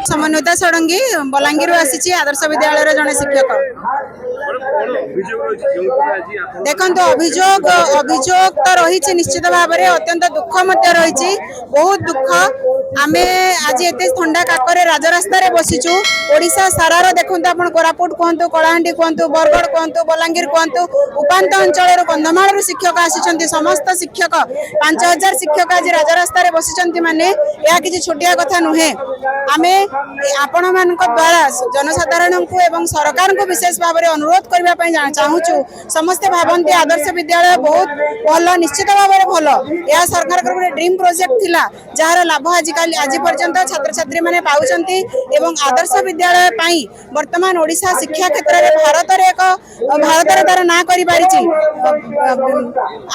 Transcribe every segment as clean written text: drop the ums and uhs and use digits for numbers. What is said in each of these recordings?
समन्विता षडंगी बलांगीर आसी आदर्श विद्यालय जड़े शिक्षक देखो अभियोग अभियोग तो रही निश्चित भाव में अत्यंत दुख रही बहुत दुख आमे आज एत ठंडा काकर राजरास्तार बसीचु ओडिशा सारार देखो आप कोरापुट कहतु कलाहांडी कहतु बरगढ़ कहतु बलांगीर कहतु उपात अंचल कंधमाल शिक्षक आसी समस्त शिक्षक 5000 शिक्षक आज राजरास्तार बसी माने यह किसी छोटिया कथा नुहे आमे आपण मान द्वारा जनसाधारण को एवं सरकार को विशेष भाव में अनुरोध करने चाहूँ समस्ते भावती आदर्श विद्यालय बहुत भल निश्चित भाव में भल यह सरकार गोटे ड्रीम प्रोजेक्ट थिला जार लाभ आज पर्यंत छात्र छात्री मैंने पाउछंती एवं आदर्श विद्यालय पाई वर्तमान ओडिशा शिक्षा क्षेत्र में भारत तार ना करि पारिछि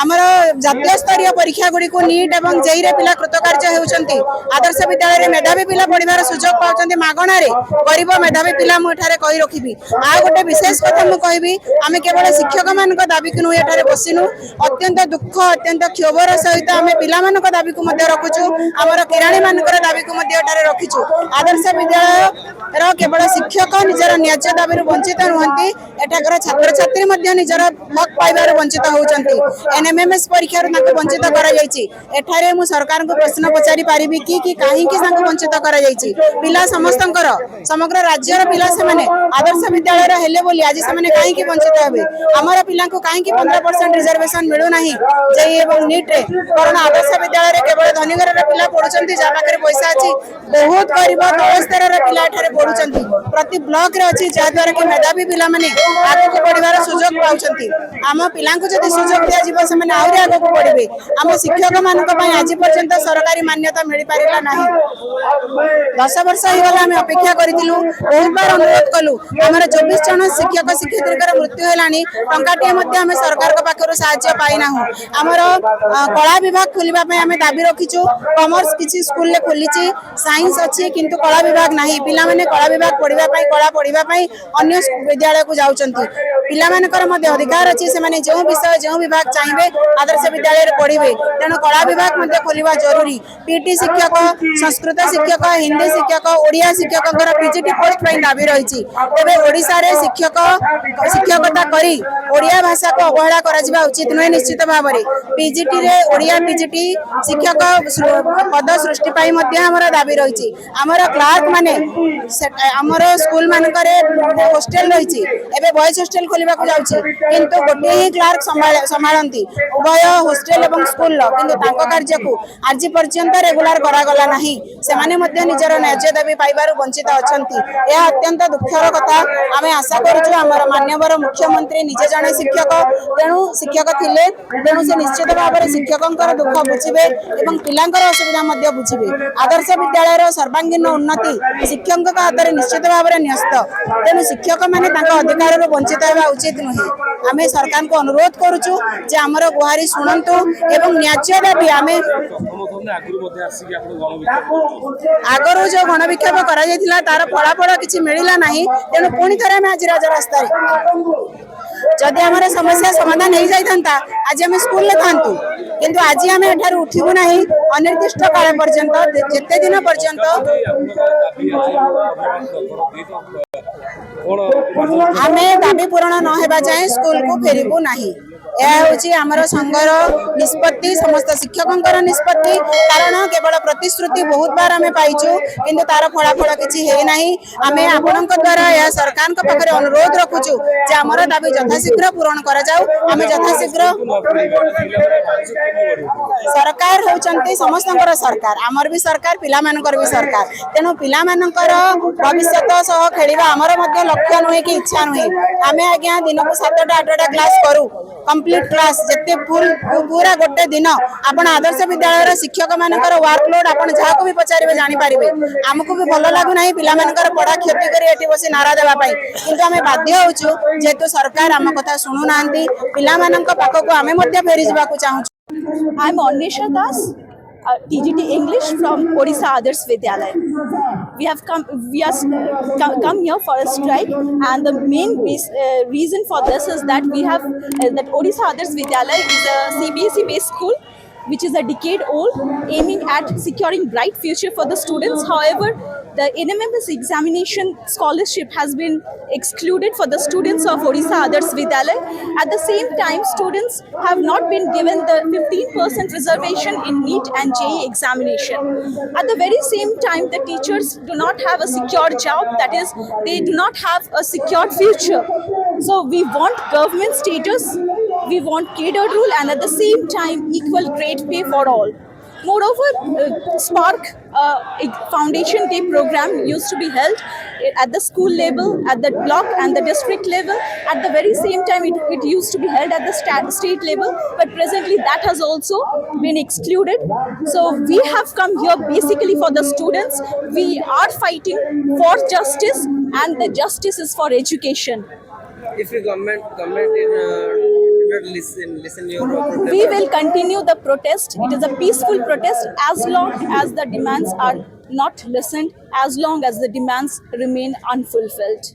आमर जातीय स्तरीय परीक्षा गुडी को नीट एवं जेई रे पिला कृतकार्य हेउछंती आदर्श विद्यालय में मेधावी पिला पढ़िबार सुजोग पाउछंती मागणा रे गरीब मेधावी पिला मु एठारे कहि रखिबी आ गोटे विशेष कथा मु कहबी आमे केवल शिक्षक मानक दाबी को एठारे बसिनु अत्यंत दुख अत्यंत क्षोभर सहित आमे पिला मानक दाबी को मध्य रखुछु आमर किराणी मानकर दाबी को मध्य एठारे रखिछु आदर्श विद्यालय रो केवल शिक्षक निजर न्याय दाबी वंचित नुहंती एठाकर छात्र छात्री मध्य निजर हक पाइबार वंचित होउछंती एनएमएमएस परीक्षा रो ताको वंचित करा जायछि एठारे मु सरकार को प्रश्न पचारि पारिबी कि काहे कि ताको वंचित करा जायछि पिला समस्तंकर समग्र राज्यर पिला से माने आदर्श विद्यालय रो हेले बोली आज से माने काहे कि वंचित हेबे हमर पिला को काहे कि 15% रिजर्वेशन मिलु नाही जेई एवं नीट रे कारण आदर्श विद्यालय रे केवल धनी घर रे पिला पढुछंती जा पाखरे पैसा अछि बहुत गरीब तल स्तर रे पिला एठारे पढुछंती प्रति ब्लॉक रे अछि जा द्वारा कि मेधावी पिला माने आगे को पढिबार सुजोग पाउछंती आम पिला को जदि सुजोग दिया जीव से माने आउरे आगे को पढिबे आम शिक्षक मानक पय आज पर्यंत सरकारी मान्यता मिलि पारिला नाही 10 वर्ष हो गला हम अपेक्षा करितिलु बहुत बार अनुरोध कलु हमर 24 जन शिक्षक शिक्षयित्रीकर मृत्यु हेलानी टंकाटिए मध्ये हम सरकार को पाखरो सहायता पाइना हूं हमर कला विभाग खोलिबा पय हम दाबी रखिछु कॉमर्स किछि स्कूल ले खोलिछि साइंस अछि किंतु कला विभाग नाही पिला माने कला विभाग पढिबा पय कला पढिबा पय अन्य विद्यालय को जाउचंती पिला मानकर मध्ये अधिकार अछि से माने जो विषय जो विभाग चाहिबे आदर्श विद्यालय रे पढिबे तेनु कला विभाग मध्ये खोलिबा जरूरी पीटी शिक्षक संस्कृत शिक्षक हिंदी शिक्षक ओडिया शिक्षककर पीजीटी पोस्ट पय दाबी रहिछि तबे ओडिसा रे शिक्षक शिक्षकता करी ओडिया भाषा को अवहेला करा जिबा उचित नय निश्चित भाव रे पीजीटी रे ओडिया पीजीटी शिक्षक पद सृष्टि पाई मध्ये हमर दाबी रहिछि हमर क्लार्क माने हमर स्कूल मानकरे हॉस्टल रहिछि एबे बॉयज हॉस्टल खोलिबा को जाउछि किंतु गोटे ही क्लार्क संभाळंती उभय हॉस्टल एवं स्कूल लो किंतु तांको कार्य को आज पर्यंत रेगुलर करा गला नाही से माने मध्ये निजर न्याय दाबी पाइबार वंचित अछंती यह अत्यंत दुखर कथा आमे आशा करूछु हमर मान्यवर मुख्यमंत्री निजे जने शिक्षक तेणु शिक्षक थिले तेणु से निश्चित भाव में शिक्षकंकर दुख बुझिबे एवं पिलांकर असुविधा मध्ये बुझिबे आदर्श विद्यालय रो सर्वांगीन उन्नति शिक्षकक हाथ में निश्चित भाव में न्यस्त तेणु शिक्षक माने तांको अधिकार रो वंचित हेबा उचित नुहे आमे सरकार को अनुरोध करूछु जे हमर गुहारी सुनंतु एवं न्याय दाबी आमे आगरू जो गणविक्षेप करा जायतिला तार फलाफल किछि मिलिला नाही तेणु पुणी थरे आमे आज राजरास्ता जदि हमारे समस्या समाधान हो जाता आज आम स्कूल ले थांतु किंतु आज आम एठार उठिबु नाही अनिर्दिष्ट काल पर्यंत जेते दिन पर्यंत आमे दाबी पूरण न हेबा जाय स्कूल को फेरिबु नाही यह संघर निष्पत्ति समस्त शिक्षकों निष्पत्ति कारण केवल प्रतिश्रुति बहुत बार आम पाइचु किंतु तार फलाफल किसी है ना आम आपण द्वारा यह सरकार पाखे अनुरोध रखुचु जे आमर दाबी यथाशीघ्र पूरण कर आम यथाशीघ्र सरकार होउचंती समस्त सरकार आमर भी सरकार पिला मानकर भी सरकार तेणु पिला मानकर भविष्य सह खेलिबा आमर मध्य लक्ष्य नुहे कि इच्छा नुहे आम आज्ञा दिन को 7टा 8टा क्लास करू कम्प्लीट क्लास जते फुल पूरा गोटे दिन आपण आदर्श विद्यालय शिक्षक मानकर वर्कलोड आपण जहाको भी पचारिबे जानि पारिबे हमको भी भलो लागु नाही पिला मानकर पढ़ा क्षति करी एठी बसी नारा देबा पाई किंतु आमे बाध्य होछु जेतु सरकार हम कथा सुनु नांती पिला मानक पाखको आमे मध्ये फेरी जबाकू चाहू I am Ornisha Das, TGT English from Odisha Adarsh Vidyalaya. We have come here for a strike, and the main reason for this is that we have that Odisha Adarsh Vidyalaya is a CBSE based school which is a decade old, aiming at securing bright future for the students. However, the NMMS examination scholarship has been excluded for the students of Odisha Adarsh Vidyalaya. At the same time, students have not been given the 15% reservation in NEET and JEE examination. At the very same time, the teachers do not have a secure job, that is, they do not have a secured future. So we want government status, we want cadre rule, and at the same time equal grade pay for all. Moreover, Spark Foundation Day program used to be held at the school level, at the block and the district level. At the very same time, it used to be held at the state level, but presently that has also been excluded. So we have come here basically for the students. We are fighting for justice, and the justice is for education. If the government did not listen your protest, We will continue the protest. It is a peaceful protest as long as the demands are not listened, as long as the demands remain unfulfilled.